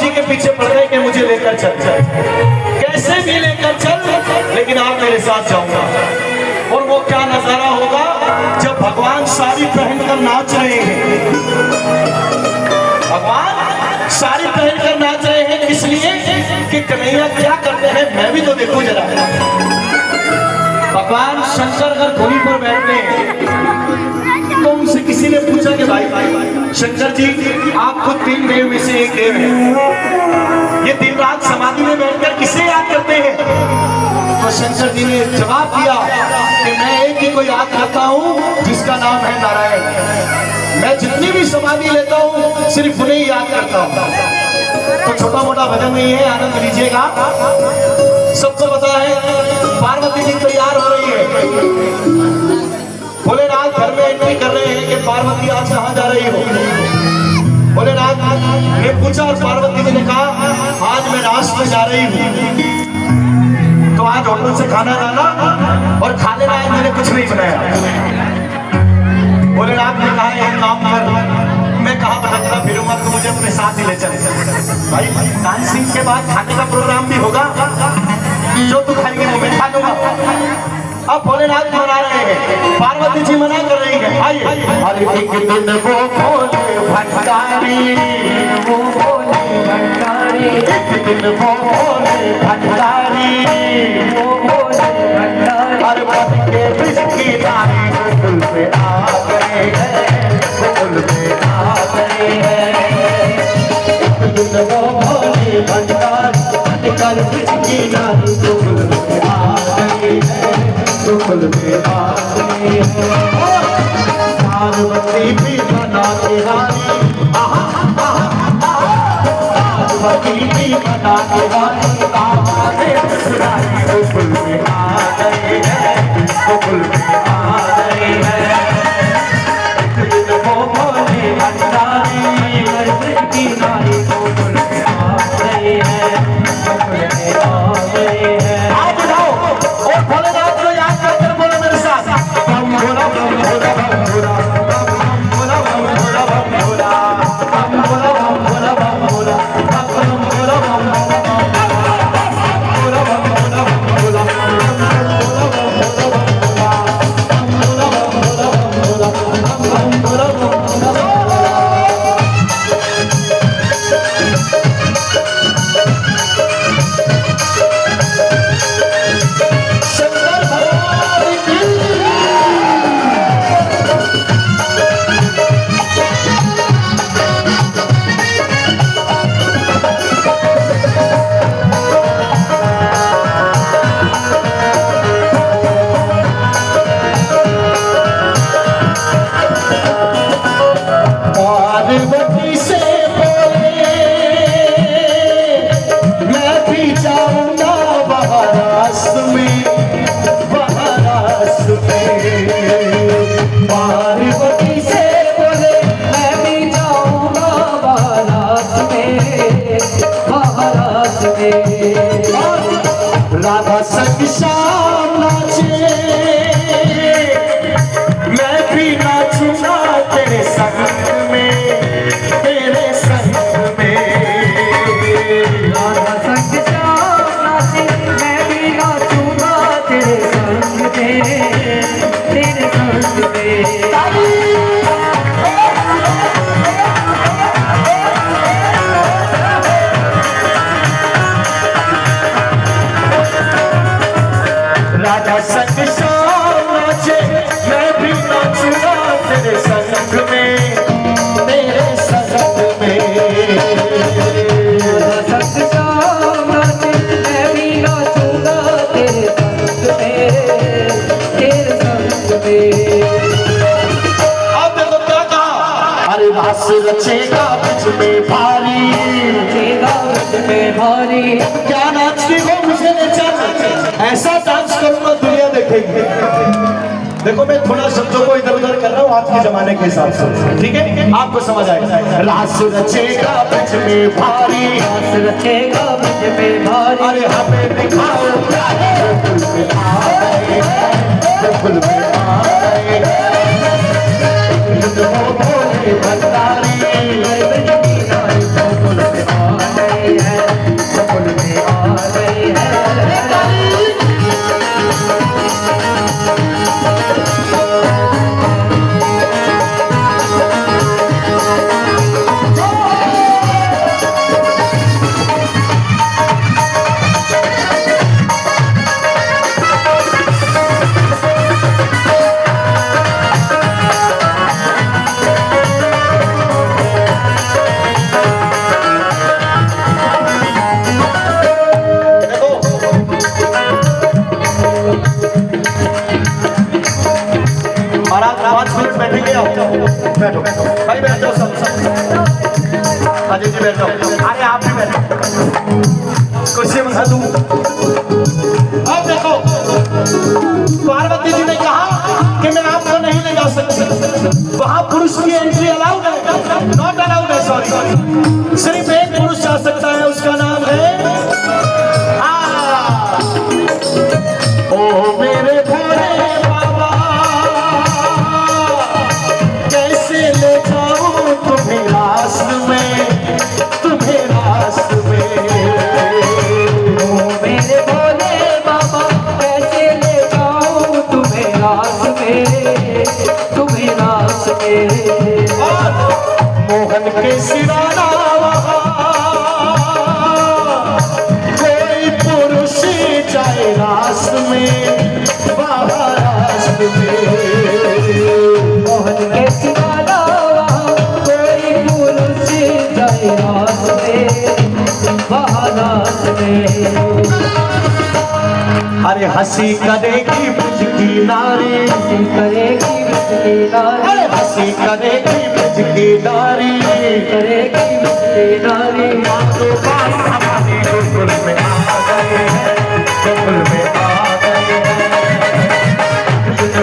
जी के पीछे पड़ गए कि मुझे लेकर चल, कैसे भी लेकर चल, लेकिन आप मेरे साथ जाऊंगा। और वो क्या नजारा होगा जब भगवान साड़ी पहनकर नाच रहे हैं। भगवान साड़ी पहनकर नाच रहे हैं, इसलिए कि कन्हैया क्या करते हैं मैं भी तो देखूं जरा। भगवान शंकर अगर धुनी पर बैठते हैं तो उनसे किसी ने पूछा कि भाई शंकर जी आप खुद 3 देव में से एक देव हैं, ये दिन रात समाधि में बैठकर किसे याद करते हैं? तो शंकर जी ने जवाब दिया कि मैं एक ही को याद करता हूँ जिसका नाम है नारायण। मैं जितनी भी समाधि लेता हूँ सिर्फ उन्हें ही याद करता हूँ। तो छोटा मोटा भजन नहीं है, आनंद लीजिएगा। सबको पता है पार्वती जी तैयार हो रही है, भोलेनाथ घर में एंट्री कर रहे हैं कि पार्वती आज कहाँ जा रही हो? भोलेनाथ ने पूछा और पार्वती जी ने कहा आज मैं रास्ते में जा रही हूँ, तो आज होटल से खाना लाना और खा लेना, आज मैंने कुछ नहीं बनाया। भोलेनाथ ने कहा एक काम कर, मैं कहाँ भटकता फिरूंगा तो मुझे अपने साथ ही ले चले। भाई डांसिंग के बाद खाने का प्रोग्राम भी होगा, जो तू खाएंगे वो मैं खा लूंगा। अब भोलेनाथ मना रहे हैं, पार्वती जी मना कर रही है। आइए अरे एक दिन वो भोले भंडारी, वो भोले भंडारी, एक दिन वो भोले भंडारी, वो भोले भंडारी, अरे बन के बिस्की नारी गोकुल पे आ गए हैं, गोकुल पे आ गए हैं। एक दिन वो भोले भंडारी बन कर बिस्की नारी गोकुल पे आ गए हैं, गोकुल में आ गए हैं। पार्वती भी बना के रानी, पार्वती भी बना के रानी, गोकुल में आ गए हैं, गोकुल में आ गए हैं। एक दिन वो भोले भंडारी की नारी गोकुल में आ गए हैं, गोकुल में आ गए हैं। आप जाओ और भोलेनाथ को याद करके बोलो मेरे साथ, बम भोला बम भोला बम भोला बम भोला बम भोला बम भोला बम भोला बम भोला बम भोला बम भोला बम भोला राधा संग श्याम नाचे, मैं भी नाचूंगा तेरे संग में, तेरे संग में। राधा संग श्याम नाचे, मैं भी नाचूंगा तेरे संग में, तेरे संग में। राधा संग श्याम नाचे, मैं भी नाचूंगा तेरे संग में, तेरे संग में। राधा संग श्याम नाचे, मैं भी नाचूंगा तेरे संग में, तेरे संग में। अब देखो क्या कहा, अरे रास रचेगा मुझ में भारी, रचेगा मुझ में भारी। क्या नाचती हो मुझे नचा, ऐसा डांस करूंगा दुनिया देखेगी। देखो मैं थोड़ा शब्दों को इधर उधर कर रहा हूँ आज के जमाने के हिसाब से, ठीक है, आपको समझ आएगा। रास रचेगा मुझ में भारी, रास रचेगा मुझ में भारी, अरे हमें दिखाओ गोकुल में आ गए, गोकुल में आ गए। भोले भंडारी गोकुल में आ गए। आप भी बैठो, कुर्सी मंगा दूं। अब देखो पार्वती जी ने कहा कि मैं आपको नहीं ले जा सकती, वहां पुरुष की एंट्री अलाउड है, नॉट अलाउड है, सॉरी, सिर्फ एक पुरुष जा सकता है, उसका नाम है ओ मेरे भोले बाबा, कैसे ले जाऊं तुम्हें रास में, तुम्हें रास में, ओ मेरे भोले बाबा, कैसे ले जाऊं तुम्हें रास में, तुम्हें रास में। और मोहन के सिराना कोई पुरुष जाए रास में, बाहर रास में, मोहन के सिवाला कोई पुरुष जाए रास में, वहाँ रास में। अरे हंसी करेगी ब्रज की नारी, हंसी करेगी ब्रज की नारी, अरे हंसी करेगी ब्रज की नारी, करेगी ब्रज की नारी। तो पास हमारे गोकुल में आ गए हैं, गोकुल में आ गए हैं,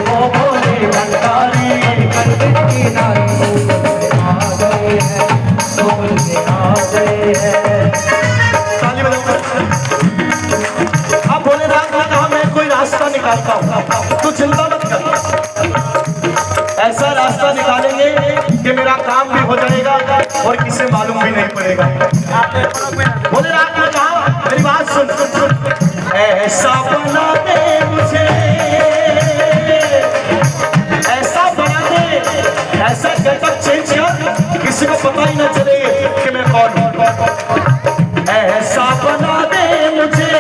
वो भोले भंडारी, ब्रज की नारी आ गए हैं, गोकुल में आ गए हैं। ताली बजाओ। अब भोलेनाथ ने कहा मैं कोई रास्ता निकालता हूँ, तू चिंता मत कर, ऐसा रास्ता निकालेंगे कि मेरा काम भी हो जाएगा और किसे मालूम भी नहीं पड़ेगा। भोलेनाथ ने कहा मेरी बात सुन, ऐसा बना दे मुझे, ऐसा बना दे, ऐसा गेटअप चेंज कर किसी को पता ही न चले कि मैं कौन हूँ, ऐसा बना दे मुझे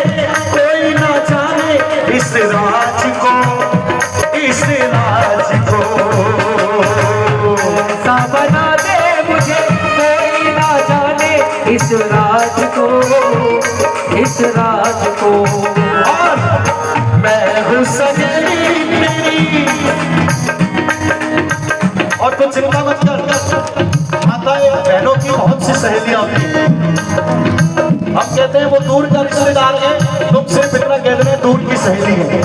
कोई ना जाने इस राज को, इस राज को, ऐसा बना दे मुझे कोई ना जाने इस राज को, इस राज को। और मैं हूँ सहेली मेरी, और कुछ चिंता मत कर, माताएं बहनों की बहुत सी सहेलियां होती हैं, हम कहते हैं वो दूर का रिश्तेदार है, तुम सिर्फ इतना कह रहे हैं दूर की सहेली है।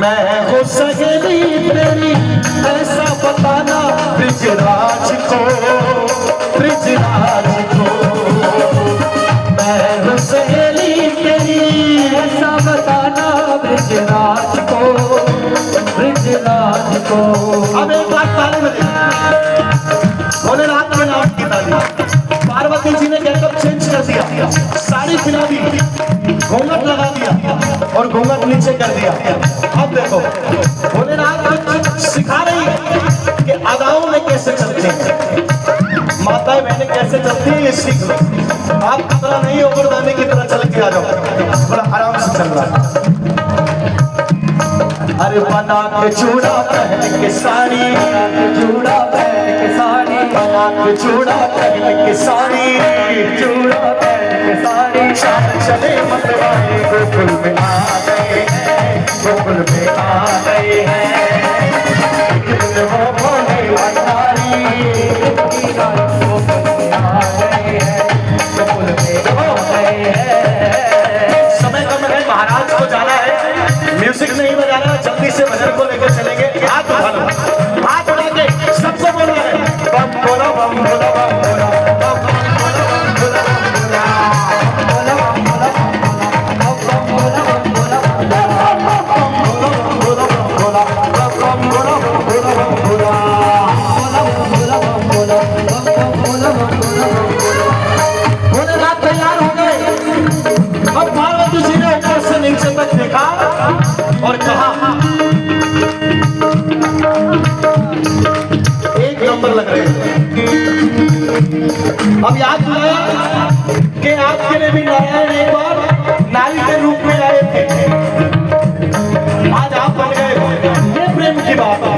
मैं हूँ सहेली तेरी, ऐसा बताना ब्रिजराज को, ब्रिजराज को, मैं हूँ सहेली तेरी, ऐसा बताना ब्रिजराज को, ब्रिजराज को। अब एक बात ताली बजे, भोलेनाथ के नाम की ताली। पार्वती जी ने गेटअप चेंज कर दिया, साड़ी पिला दी, घूंघट लगा दिया और घूंघट नीचे कर दिया। अब देखो भोलेनाथ सिखा रही है कि अदाओं में कैसे चलते हैं, माताएं बहनें कैसे चलती हैं, ये सीख लो। आप कतरा नहीं हो गुरदाने की तरह चल के आ जाओ, बड़ा आराम से चल रहा है। अरे बना के चूड़ा पहन के साड़ी, चूड़ा पहन के साड़ी, बना के चूड़ा पहन के साड़ी, चूड़ा पहन के साड़ी, शाम चले मतवाले गोकुल में आ गए हैं, गोकुल में आ गए हैं, वो भोले भंडारी, की नारी गोकुल में आ गए हैं, गोकुल में आ गए हैं। समय कम है, महाराज को जाना है, म्यूजिक नहीं बजाना, जल्दी से भजन को लेकर चलेंगे। हाथ उठा लो, हाथ उठा के सबको बोलना है, बम बोला बम बोला बम बोला, बम बोला बम बोला बम बोला, भोलेनाथ तैयार हो गए। अब पार्वती जी ने ऊपर से नीचे तक देखा और कहा एक नंबर लग रहे हैं। अब याद दिलाया कि आपके लिए भी नारायण एक बार नारी के रूप में आए थे, आज आप बन गए हो, ये प्रेम की बात है।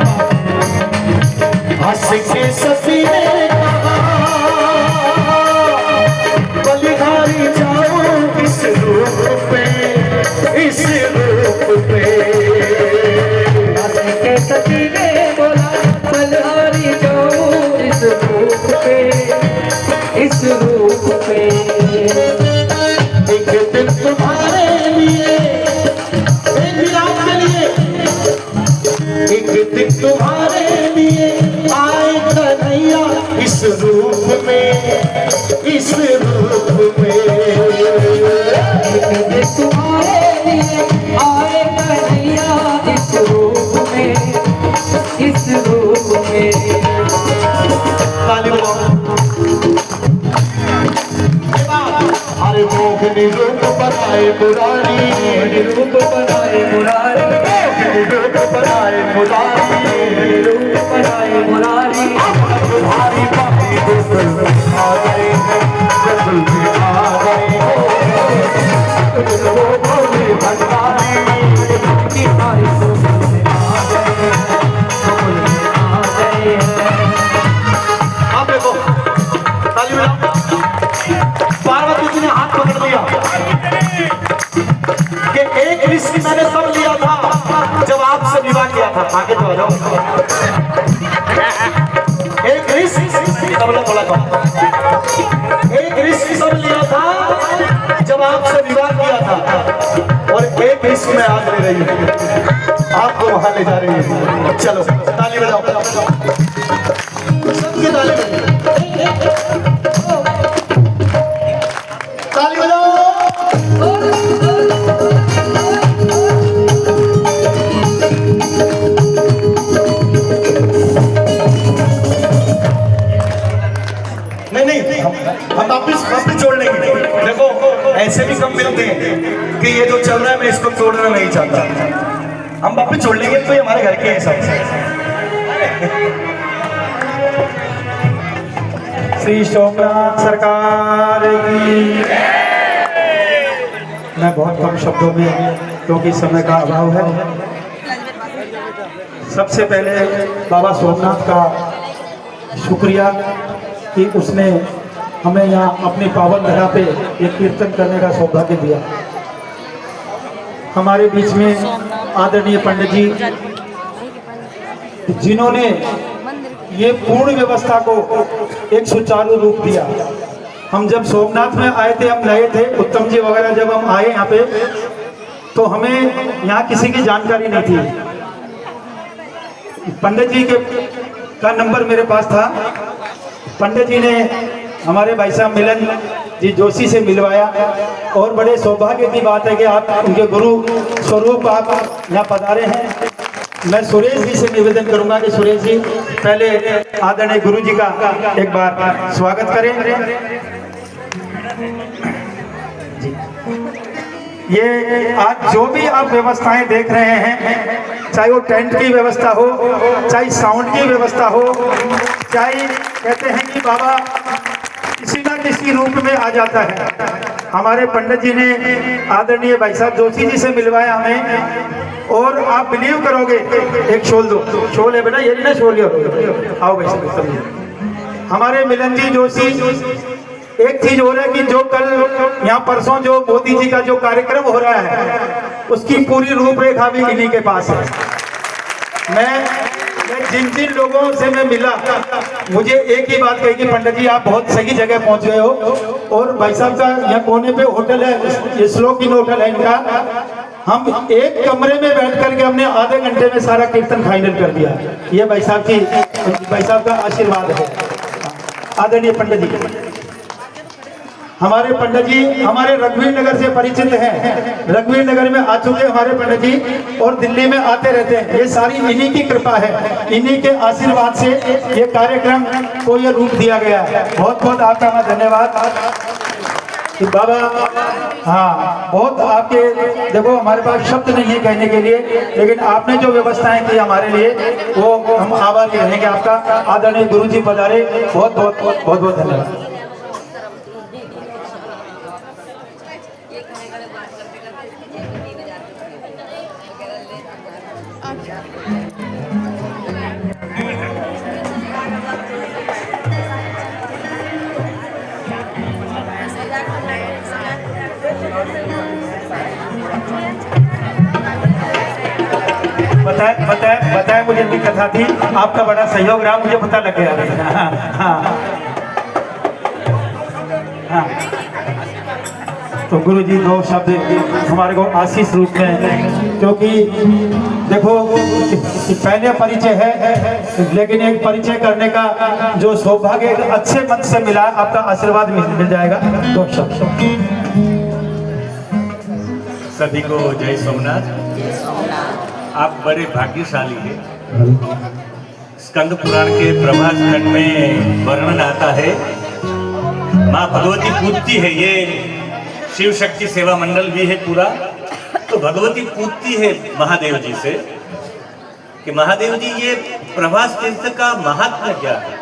हंस के सती ने कहा बलिहारी जाओ इस रूप पे, इस रूप पे। हंस के सती ने बोला बलिहारी जाओ इस रूप पे, इस रूप में। एक दिन तुम्हारे लिए, एक रात के लिए, एक दिन तुम्हारे लिए आए कन्हैया इस रूप में, इस रूप में। एक दिन तुम्हारे लिए आए कन्हैया इस रूप में, इस रूप में। ताली बजाओ। अरे मोहनी रूप बनाए मुरारी, रूप बनाए मुरारी, रूप बनाए मुरारी, रूप बनाए मुरारी। तुम्हारी बातें गुसल में आ गए हैं, गुसल में आ गए हो, तुम वो भोले भंडारी की हमारी गुसल में आ गए हैं, गुसल में आ गए हैं। आप देखो ताली बजाओ। पार्वती जी ने हाथ पकड़ लिया कि एक रिस्क मैंने तब लिया था जब आपसे विवाह किया था। आगे तो आ जाओ। एक रिस्क बोला एक रिस्क सब लिया था जब आपसे विवाह किया था, और एक रिस्क में आज ले रही हूँ, आपको वहां ले जा रही है। चलो ताली बजाओ, सबकी ताली बजाओ, ताली बजाओ। नहीं हम वापिस जोड़ लेंगे। देखो ऐसे भी कम मिलते हैं कि ये जो चल रहा है मैं इसको तोड़ना नहीं चाहता। हम वापिस जोड़ लेंगे तो ये हमारे घर के हिसाब से। श्री सोमनाथ सरकार की। मैं बहुत कम शब्दों में, क्योंकि समय का अभाव है, सबसे पहले बाबा सोमनाथ का शुक्रिया कि उसने हमें यहाँ अपनी पावन धरा पे एक कीर्तन करने का सौभाग्य दिया। हमारे बीच में आदरणीय पंडित जी, जिन्होंने ये पूर्ण व्यवस्था को एक सुचारू रूप दिया। हम जब सोमनाथ में आए थे, हम नए थे, उत्तम जी वगैरह जब हम आए यहाँ पे, तो हमें यहाँ किसी की जानकारी नहीं थी। पंडित जी का नंबर मेरे पास था। पंडित जी ने हमारे भाई साहब मिलन जी जोशी से मिलवाया, और बड़े सौभाग्य की बात है कि आप उनके गुरु स्वरूप आप यहाँ पधारे हैं। मैं सुरेश जी से निवेदन करूंगा कि सुरेश जी पहले आदरणीय गुरु जी का एक बार स्वागत करें। जी, ये आज जो भी आप व्यवस्थाएं देख रहे हैं, चाहे वो टेंट की व्यवस्था हो, चाहे साउंड की व्यवस्था हो, चाहे कहते हैं कि बाबा किसी न किसी रूप में आ जाता है। हमारे पंडित जी ने आदरणीय भाई साहब जोशी जी से मिलवाया हमें, और आप बिलीव करोगे, एक शोल दो, शोल है बेटा, ये ना शोल आओ भाई साहब। हमारे मिलन जी जोशी, एक चीज हो रहा है कि जो कल यहाँ परसों जो मोदी जी का जो कार्यक्रम हो रहा है, उसकी पूरी रूपरेखा भी इन्हीं के पास है। मैं जिन जिन लोगों से मैं मिला, मुझे एक ही बात कही कि पंडित जी आप बहुत सही जगह पहुंच गए हो, और भाई साहब का यहाँ कोने पे होटल है, श्लोक इन होटल है इनका। हम एक कमरे में बैठ करके हमने आधे घंटे में सारा कीर्तन फाइनल कर दिया। ये भाई साहब का आशीर्वाद है। आदरणीय पंडित जी, हमारे पंडित जी हमारे रघुवीर नगर से परिचित हैं। रघुवीर नगर में आ चुके हमारे पंडित जी, और दिल्ली में आते रहते हैं। ये सारी इन्हीं की कृपा है, इन्हीं के आशीर्वाद से ये कार्यक्रम को ये रूप दिया गया है। बहुत बहुत आपका मैं धन्यवाद कि बाबा, हाँ बहुत आपके, देखो हमारे पास शब्द नहीं है कहने के लिए, लेकिन आपने जो व्यवस्थाएं की हमारे लिए, वो हम आभारी रहेंगे आपका। आदरणीय गुरु जी पधारे, बहुत बहुत बहुत बहुत बहुत धन्यवाद। बताया मुझे इतनी कथा थी, आपका बड़ा सहयोग रहा, मुझे पता लग गया। हाँ, हाँ। हाँ। तो गुरु जी दो शब्द हमारे को आशीष रूप में, क्योंकि देखो पहले परिचय है, लेकिन एक परिचय करने का जो सौभाग्य एक अच्छे मत से मिला, आपका आशीर्वाद मिल जाएगा। दो शब्द। सभी को जय सोमनाथ। आप बड़े भाग्यशाली हैं। स्कंद पुराण के प्रभास खंड में वर्णन आता है, माँ भगवती पूजती है, ये शिव शक्ति सेवा मंडल भी है पूरा, तो भगवती पूजती है महादेव जी से कि महादेव जी ये प्रभास तीर्थ का महात्म्य क्या है।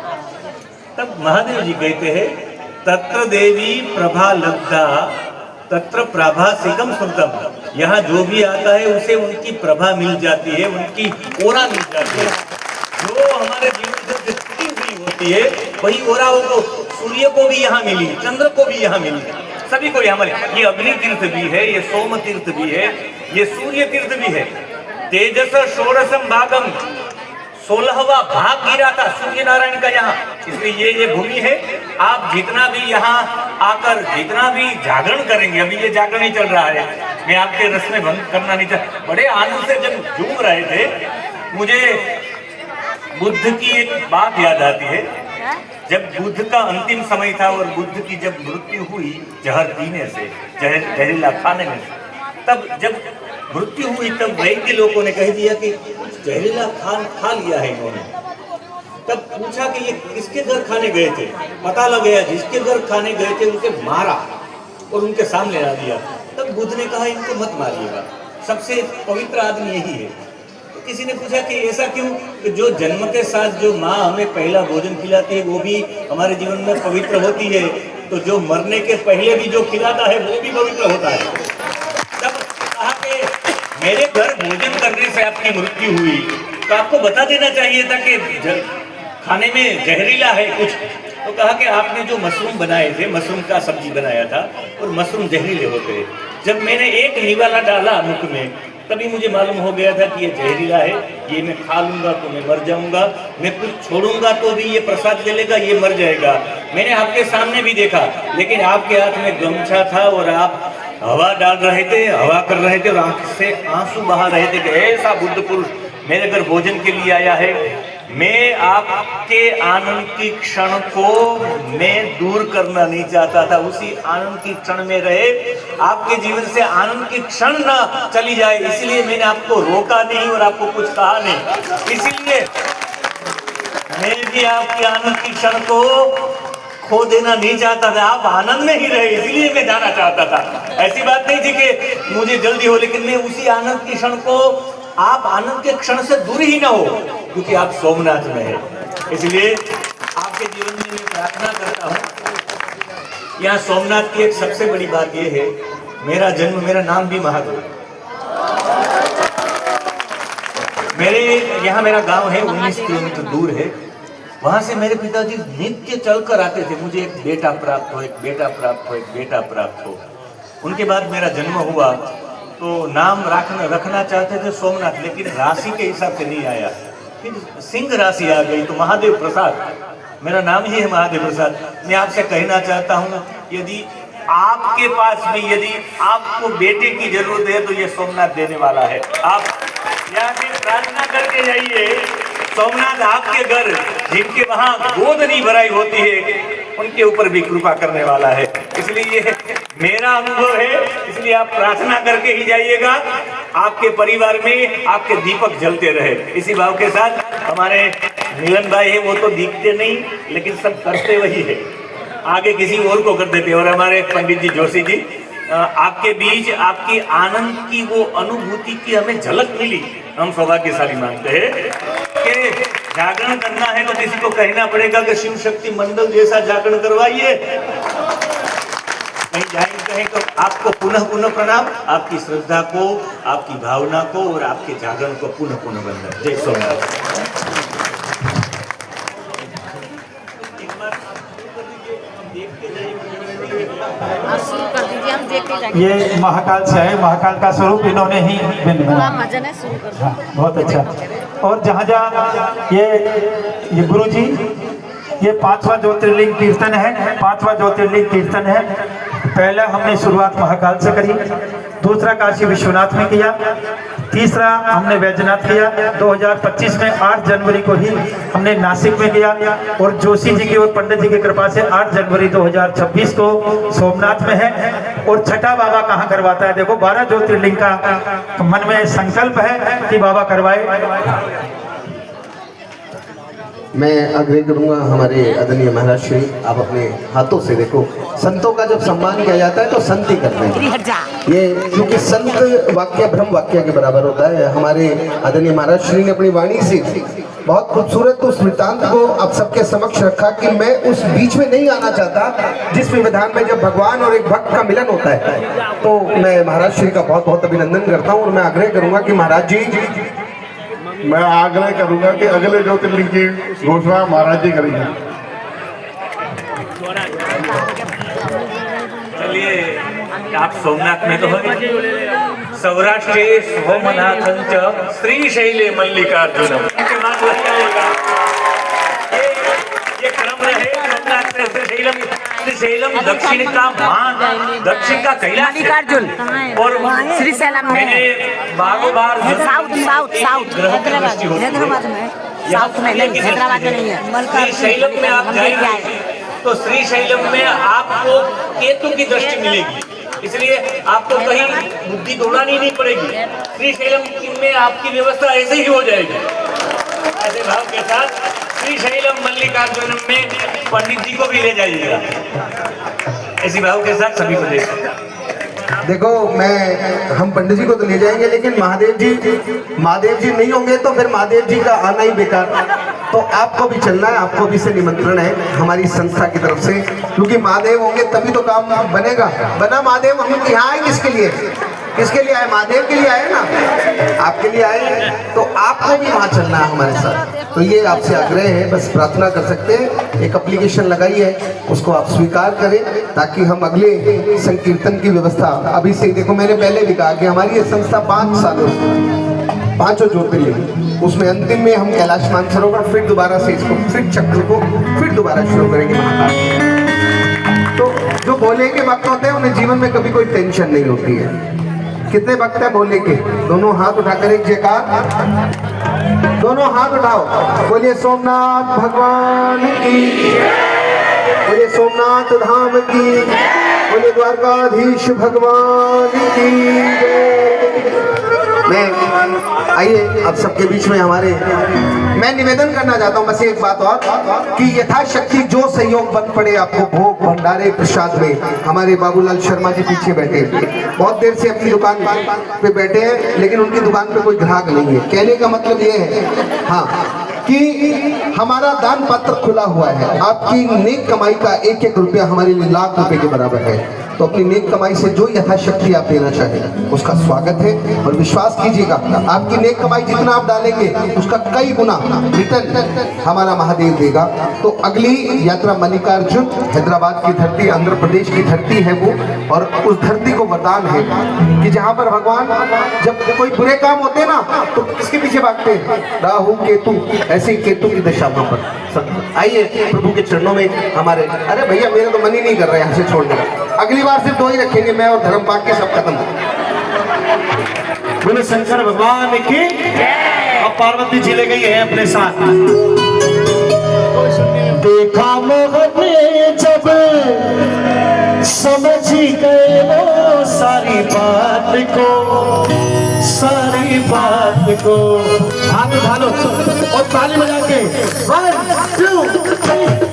तब महादेव जी कहते हैं, तत्र देवी प्रभा लब्धा तत्र प्रभासिकम सुरतम। यहाँ जो भी आता है उसे उनकी प्रभा मिल जाती है, उनकी ओरा मिल जाती है। जो हमारे जीवन से छुट्टी हुई होती है वही ओरा को सूर्य को भी यहाँ मिली, चंद्र को भी यहाँ मिली, सभी को यहाँ मिली। ये अग्नि तीर्थ भी है, ये सोम तीर्थ भी है, ये सूर्य तीर्थ भी है। तेजस षोडशम भागम, 16वां भाग गिरा था सूर्य नारायण का यहाँ, इसलिए ये भूमि है। आप जितना भी यहाँ आकर जितना भी जागरण करेंगे, अभी ये जागरण ही चल रहा है, मैं आपके रस में भंग करना नहीं चाहता। बड़े आनंद से जब झूम रहे थे, मुझे बुद्ध की एक बात याद आती है। जब बुद्ध का अंतिम समय था और बुद्ध की जब मृत्यु हुई जहर पीने से, जहरीला खाने में, तब जब मृत्यु हुई तब वैद्य लोगों ने कह दिया कि जहरीला खा लिया है इन्होंने। तब पूछा कि ये किसके घर खाने गए थे, पता लग गया जिसके घर खाने गए थे उनके मारा और उनके सामने ला दिया। तब बुद्ध ने कहा इनको मत मारिएगा, सबसे पवित्र आदमी यही है। तो किसी ने पूछा कि ऐसा क्यों, कि जो जन्म के साथ जो माँ हमें पहला भोजन खिलाती है वो भी हमारे जीवन में पवित्र होती है, तो जो मरने के पहले भी जो खिलाता है वो भी पवित्र होता है। तब कहा कि मेरे घर भोजन करने से आपकी मृत्यु हुई तो आपको बता देना चाहिए था कि खाने में जहरीला है कुछ। तो कहा कि आपने जो मशरूम बनाए थे, मशरूम का सब्जी बनाया था और मशरूम जहरीले होते हैं। जब मैंने एक निवाला डाला मुख में तभी मुझे मालूम हो गया था कि ये जहरीला है, ये मैं खा लूंगा तो मैं मर जाऊंगा, मैं कुछ छोड़ूंगा तो भी ये प्रसाद ले लेगा, ये मर जाएगा। मैंने आपके सामने भी देखा, लेकिन आपके हाथ में गमछा था और आप हवा डाल रहे थे, हवा कर रहे थे और आंख से आंसू बहा रहे थे कि ऐसा बुद्ध पुरुष मेरे घर भोजन के लिए आया है। मैं आपके आनंद की क्षण को मैं दूर करना नहीं चाहता था, उसी आनंद की क्षण में रहे, आपके जीवन से आनंद की क्षण ना चली जाए, इसलिए मैंने आपको रोका नहीं और आपको कुछ कहा नहीं। इसीलिए मैं भी आपके आनंद की क्षण को खो देना नहीं चाहता था, आप आनंद में ही रहे, इसलिए मैं जाना चाहता था। ऐसी बात नहीं थी कि मुझे जल्दी हो, लेकिन मैं उसी आनंद की क्षण को, आप आनंद के क्षण से दूर ही ना हो, क्योंकि आप सोमनाथ में हैं। इसलिए आपके जीवन में मैं प्रार्थना करता हूँ। यहाँ सोमनाथ की एक सबसे बड़ी बात यह है, मेरा जन्म, मेरा नाम भी महादेव। मेरे यहाँ मेरा गांव है 19 किलोमीटर दूर है, वहां से मेरे पिताजी नित्य चलकर आते थे, मुझे एक बेटा प्राप्त हो, एक बेटा प्राप्त हो, एक बेटा प्राप्त हो। उनके बाद मेरा जन्म हुआ तो नाम रखना चाहते थे सोमनाथ, लेकिन राशि के हिसाब से नहीं आया, फिर सिंह राशि आ गई तो महादेव प्रसाद, मेरा नाम ही है महादेव प्रसाद। मैं आपसे कहना चाहता हूँ, यदि आपके पास भी यदि आपको बेटे की जरूरत है तो ये सोमनाथ देने वाला है। आप यहाँ से प्रार्थना करके जाइए, सोमनाथ आपके घर जिनके वहाँ गोद नहीं भराई होती है उनके ऊपर भी कृपा करने वाला है। इसलिए ये मेरा अनुभव है, इसलिए आप प्रार्थना करके ही जाइएगा, आपके परिवार में आपके दीपक जलते रहे। इसी भाव के साथ हमारे मिलन भाई है, वो तो दिखते नहीं लेकिन सब करते वही है, आगे किसी और को कर देते। और हमारे पंडित जी जोशी जी, आपके बीच आपकी आनंद की वो अनुभूति की हमें झलक मिली, हम सौभाग्यशाली मानते हैं कि जागरण करना है तो किसी को कहना पड़ेगा कि शिव शक्ति मंडल जैसा जागरण करवाइए। कहीं जाएंगे कहें तो आपको पुनः पुनः प्रणाम, आपकी श्रद्धा को, आपकी भावना को और आपके जागरण को पुनः पुनः वंदन। जय सोमनाथ। शुरू कर दीजिए, हम देख के जाएंगे। ये महाकाल से है, महाकाल का स्वरूप इन्होंने ही पूरा भजन है, शुरू कर दो। हाँ, बहुत अच्छा। और जहाँ जहाँ ये गुरु जी ये 5वां ज्योतिर्लिंग कीर्तन है। 5वां ज्योतिर्लिंग कीर्तन है। पहला हमने शुरुआत महाकाल से करी, दूसरा काशी विश्वनाथ में किया, तीसरा हमने वैजनाथ किया। 2025 में 8 जनवरी को ही हमने नासिक में किया और जोशी जी की और पंडित जी की कृपा से 8 जनवरी 2026 को सोमनाथ में है। और छठा बाबा कहाँ करवाता है? देखो 12 ज्योतिर्लिंग का मन में संकल्प है कि बाबा करवाए। मैं आग्रह करूंगा हमारे आदरणीय महाराज श्री, आप अपने हाथों से देखो, संतों का जब सम्मान किया जाता है तो संत ही करते हैं ये, क्योंकि संत वाक्य ब्रह्म वाक्य के बराबर होता है। हमारे आदरणीय महाराज श्री ने अपनी वाणी से बहुत खूबसूरत उस वृत्तांत को आप सबके समक्ष रखा कि मैं उस बीच में नहीं आना चाहता जिस विधान में जब भगवान और एक भक्त का मिलन होता है। तो मैं महाराज श्री का बहुत बहुत अभिनंदन करता हूँ और मैं आग्रह करूंगा कि महाराज जी, मैं आग्रह करूंगा कि अगले ज्योतिर्लिंग की घोषणा महाराज जी करेंगे। चलिए, आप सोमनाथ में तो हो, सौराष्ट्रे सोमनाथंच श्रीशैले मल्लिकार्जुनम, ये क्रम रहे। सोमनाथ से श्रीशैलम, श्रीशैलम दक्षिण का दक्षिण का कैलाश मल्लिकार्जुन और श्रीशैलम में मैंने बारों बार साउथ हैदराबाद में, साउथ में नहीं, हैदराबाद में नहीं है। श्रीशैलम में आप जाएंगे तो श्रीशैलम में आपको केतु की दृष्टि मिलेगी, इसलिए आपको कहीं बुद्धि दौड़ानी नहीं पड़ेगी। श्रीशैलम में आपकी व्यवस्था ऐसे ही हो जाएगी। ऐसे भाव के साथ श्रीशैलम मल्लिकार्जुनम में पंडित जी को भी ले जाइएगा। ऐसी भाव के साथ सभी को ले देखो, हम पंडित जी को तो ले जाएंगे, लेकिन महादेव जी नहीं होंगे तो फिर महादेव जी का आना ही बेकार। तो आपको भी चलना है, आपको भी से निमंत्रण है हमारी संस्था की तरफ से, क्योंकि महादेव होंगे तभी तो काम बनेगा। बना महादेव हम यहाँ आए किसके लिए? किसके लिए आए? महादेव के लिए आए ना, आपके लिए आए, तो आपको भी वहाँ चलना है हमारे साथ। तो ये आपसे आग्रह है, बस प्रार्थना कर सकते हैं, एक एप्लीकेशन लगाई है, उसको आप स्वीकार करें ताकि हम अगले संकीर्तन की व्यवस्था अभी से। देखो, मैंने पहले भी कहा कि हमारी ये संस्था 5 सालों, 5 ज्योतिर्लिंग, उसमें अंतिम में हम कैलाश मानसरोवर फिर दोबारा से इसको फिर चक्र को फिर दोबारा शुरू करेंगे महाकाल। तो जो भोले के भक्त होते हैं उन्हें जीवन में कभी कोई टेंशन नहीं होती है। कितने भक्त है भोले के? दोनों हाथ उठाकर एक जयकार, दोनों हाथ उठाओ, बोलिए सोमनाथ भगवान की, बोलिए सोमनाथ धाम की, बोलिए द्वारकाधीश भगवान की। मैं आइए आप सबके बीच में मैं निवेदन करना चाहता हूँ बस एक बात और, कि यथाशक्ति जो सहयोग बन पड़े आपको भोग भंडारे प्रसाद में। हमारे बाबूलाल शर्मा जी पीछे बैठे, बहुत देर से अपनी दुकान पे बैठे हैं, लेकिन उनकी दुकान पे कोई ग्राहक नहीं है। कहने का मतलब ये है हाँ कि हमारा दान पत्र खुला हुआ है। आपकी नेक कमाई का 1-1 रुपया हमारे लिए लाख रुपए के बराबर है। तो अपनी नेक कमाई से जो यथाशक्ति आप देना चाहें उसका स्वागत है। और विश्वास कीजिएगा, आपकी नेक कमाई जितना आप डालेंगे उसका कई गुना रिटर्न हमारा महादेव देगा। तो अगली यात्रा मल्लिकार्जुन, हैदराबाद की धरती, आंध्र प्रदेश की धरती है वो, और उस धरती को वरदान है कि जहाँ पर भगवान जब कोई बुरे काम होते हैं ना तो किसके पीछे भागते हैं? राहु केतु, ऐसे ही केतु की दशा पर। आइए प्रभु के चरणों में हमारे, अरे भैया मेरा तो मन ही नहीं कर रहा है यहाँ से छोड़ने का। अगली बार सिर्फ 2 ही रखेंगे, मैं और धर्म पाक के, सब खत्म। बोले शंकर भगवान की। अब पार्वती जी ले गई है अपने साथ। देखा मोहन जब समझ गए वो सारी बात को, सारी बात को। हाथ उठा लो और ताली बजा के 1 2 3।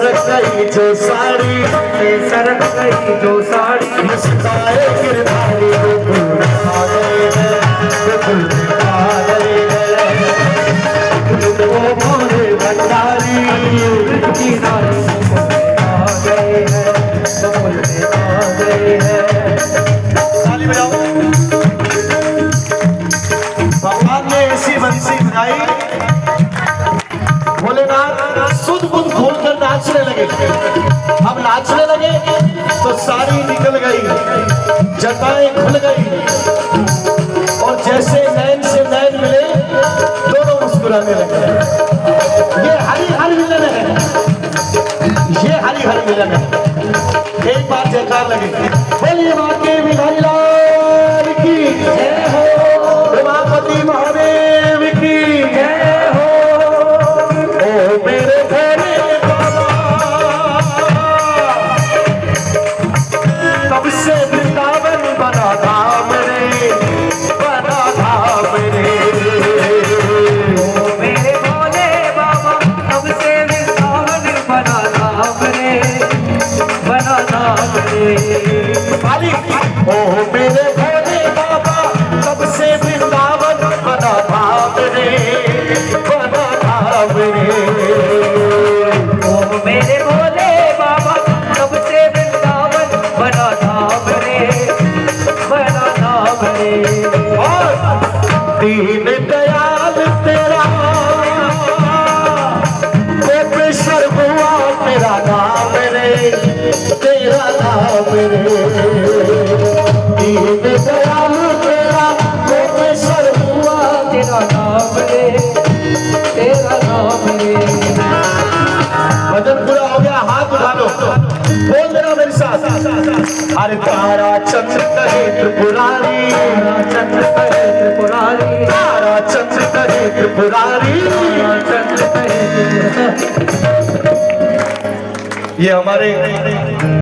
सरक गई जो साड़ी, सरक गई जो साड़ी, मुस्काए गिरधारी गोकुल आ गए हैं, गोकुल आ गए हैं। वो मोरे भंडारी की नारी आ गए हैं, गोकुल में आ गए हैं। ताली बजाओ। भगवान ने ऐसी बंसी बजाई, भोलेनाथ सुध बुध खोल कर नाचने लगे। अब नाचने लगे तो साड़ी निकल गई, जटाएं खुल गई, और जैसे नैन से नैन मिले दोनों मुस्कुराने लगे। ये हरी हरी मिलन है, ये हरी हरी मिलन है। एक बार जयकार लगे, बोलिए बाके बिहारी लाल की जय हो, उमापति महादेव की जय हो। ओ मेरे भोले बाबा, कब से वृंदावन बना धाम रे, बना धाम रे। ओ मेरे भोले बाबा, कब से वृंदावन बना धाम रे, बना धाम रे। पाली, ओ मेरे भोले बाबा, कब से वृंदावन बना धाम रे, बना धाम रे। ओ मेरे भोले बाबा, कब से वृंदावन बना धाम रे, बना धाम रे। और दीन दयाल तेरा गोपेश्वर हुआ तेरा नाम रे, तेरा नाम रे। दीन दयाल तेरा गोपेश्वर हुआ तेरा नाम रे, तेरा नाम रे। भजन पूरा हो गया, हाथ उठा लो, बोल देना मेरे साथ। अरे तारा चंद्र कहे त्रिपुरारी, तारा चंद्र कहे त्रिपुरारी, तारा चंद्र कहे त्रिपुरारी। तारा चंद्र कहे त्रिपुरारी। ये हमारे